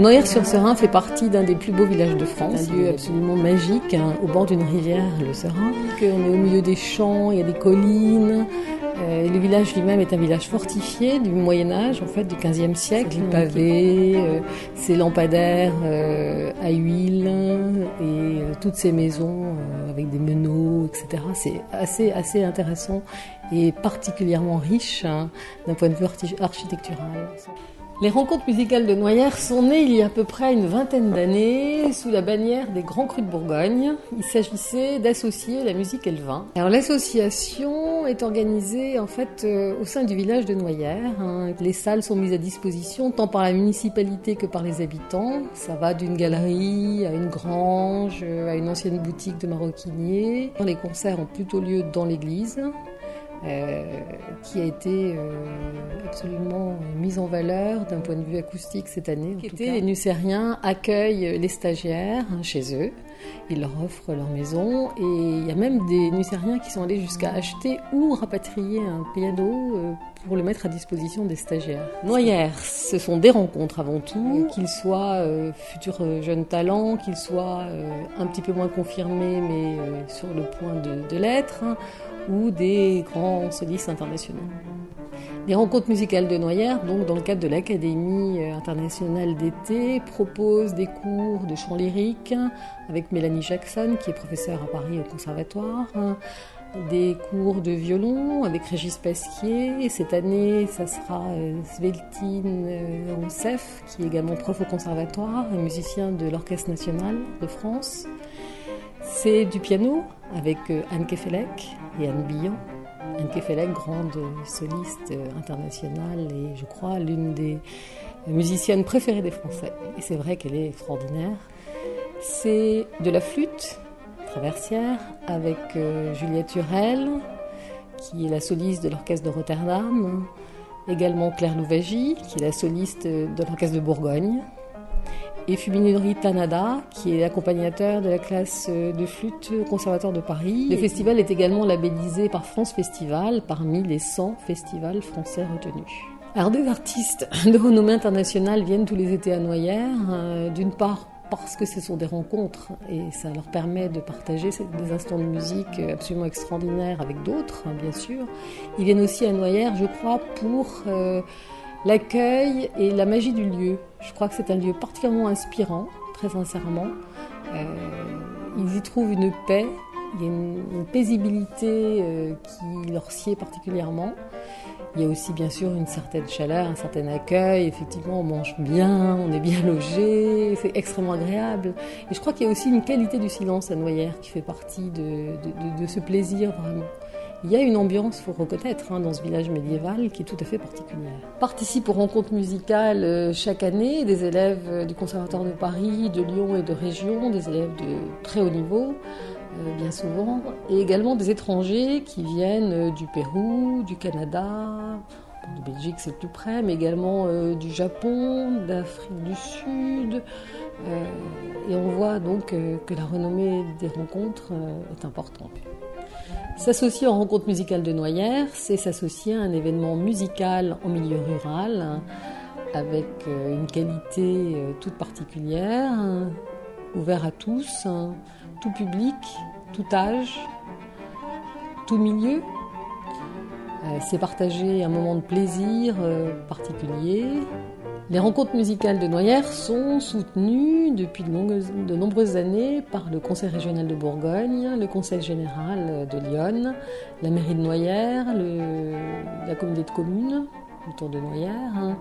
Noyers-sur-Serein fait partie d'un des plus beaux villages de France, un lieu absolument magique, au bord d'une rivière, le Serein. On est au milieu des champs, il y a des collines. Le village lui-même est un village fortifié du Moyen-Âge, en fait, du XVe siècle. Les pavés, ses lampadaires à huile et toutes ces maisons avec des meneaux, etc. C'est assez intéressant et particulièrement riche d'un point de vue architectural. Les rencontres musicales de Noyers sont nées il y a à peu près une vingtaine d'années sous la bannière des Grands Crus de Bourgogne. Il s'agissait d'associer la musique et le vin. Alors l'association est organisée en fait au sein du village de Noyers. Les salles sont mises à disposition tant par la municipalité que par les habitants. Ça va d'une galerie à une grange, à une ancienne boutique de maroquinier. Les concerts ont plutôt lieu dans l'église. Qui a été absolument mise en valeur d'un point de vue acoustique cette année. Les Nucériens accueillent les stagiaires chez eux, ils leur offrent leur maison et il y a même des Nucériens qui sont allés jusqu'à acheter ou rapatrier un piano pour le mettre à disposition des stagiaires. Noyers, ce sont des rencontres avant tout, qu'ils soient futurs jeunes talents, qu'ils soient un petit peu moins confirmés mais sur le point de l'être, ou des grands solistes internationaux. Les rencontres musicales de Noyers, donc dans le cadre de l'Académie internationale d'été, proposent des cours de chant lyrique avec Mélanie Jackson, qui est professeure à Paris au Conservatoire, des cours de violon avec Régis Pasquier. Cette année, ça sera Sveltine Roussef, qui est également prof au Conservatoire et musicien de l'Orchestre national de France. C'est du piano avec Anne Kefelec et Anne Billon. Anne Kefelec, grande soliste internationale et je crois l'une des musiciennes préférées des Français. Et c'est vrai qu'elle est extraordinaire. C'est de la flûte traversière avec Juliette Hurel, qui est la soliste de l'Orchestre de Rotterdam. Également Claire Louvagie, qui est la soliste de l'Orchestre de Bourgogne. Et Fuminori Tanada, qui est l'accompagnateur de la classe de flûte au Conservatoire de Paris. Le festival est également labellisé par France Festival, parmi les 100 festivals français retenus. Alors des artistes de renommée internationale viennent tous les étés à Noyers, d'une part parce que ce sont des rencontres et ça leur permet de partager des instants de musique absolument extraordinaires avec d'autres, bien sûr. Ils viennent aussi à Noyers, je crois, pour l'accueil et la magie du lieu. Je crois que c'est un lieu particulièrement inspirant, très sincèrement. Ils y trouvent une paix, il y a une paisibilité qui leur sied particulièrement. Il y a aussi bien sûr une certaine chaleur, un certain accueil. Effectivement, on mange bien, on est bien logé, c'est extrêmement agréable. Et je crois qu'il y a aussi une qualité du silence à Noyers qui fait partie de ce plaisir vraiment. Il y a une ambiance, il faut reconnaître, dans ce village médiéval qui est tout à fait particulière. Participent aux rencontres musicales chaque année des élèves du Conservatoire de Paris, de Lyon et de région, des élèves de très haut niveau, bien souvent, et également des étrangers qui viennent du Pérou, du Canada, de Belgique c'est le plus près, mais également du Japon, d'Afrique du Sud. Et on voit donc que la renommée des rencontres est importante. S'associer aux rencontres musicales de Noyers, c'est s'associer à un événement musical en milieu rural, avec une qualité toute particulière, ouvert à tous, tout public, tout âge, tout milieu. C'est partager un moment de plaisir particulier. Les rencontres musicales de Noyers sont soutenues depuis de nombreuses années par le Conseil régional de Bourgogne, le Conseil général de Lyon, la mairie de Noyers, la communauté de communes autour de Noyers,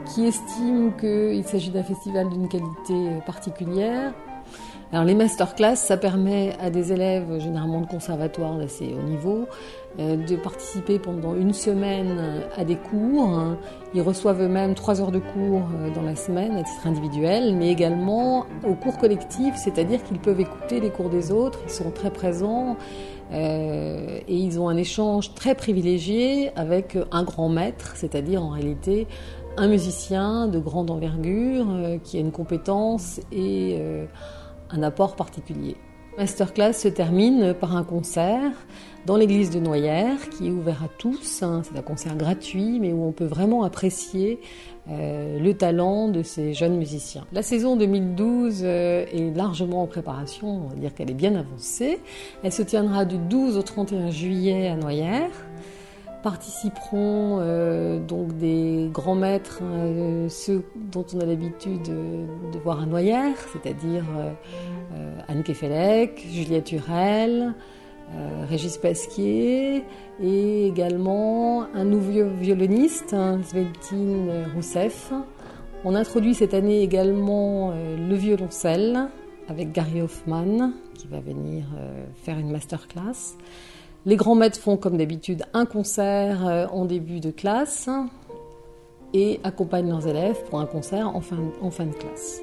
qui estiment qu'il s'agit d'un festival d'une qualité particulière. Alors les masterclass, ça permet à des élèves généralement de conservatoire d'assez haut niveau de participer pendant une semaine à des cours. Ils reçoivent eux-mêmes 3 heures de cours dans la semaine à titre individuel, mais également aux cours collectifs, c'est-à-dire qu'ils peuvent écouter les cours des autres, ils sont très présents et ils ont un échange très privilégié avec un grand maître, c'est-à-dire en réalité un musicien de grande envergure qui a une compétence et un apport particulier. La masterclass se termine par un concert dans l'église de Noyères qui est ouvert à tous. C'est un concert gratuit mais où on peut vraiment apprécier le talent de ces jeunes musiciens. La saison 2012 est largement en préparation, on va dire qu'elle est bien avancée. Elle se tiendra du 12 au 31 juillet à Noyères. Participeront donc des grands maîtres, ceux dont on a l'habitude de voir à Noyères, c'est-à-dire Anne Kefelec, Juliette Hurel, Régis Pasquier et également un nouveau violoniste, Sveltine Rousseff. On introduit cette année également le violoncelle avec Gary Hoffman qui va venir faire une masterclass. Les grands maîtres font comme d'habitude un concert en début de classe et accompagnent leurs élèves pour un concert en fin de classe.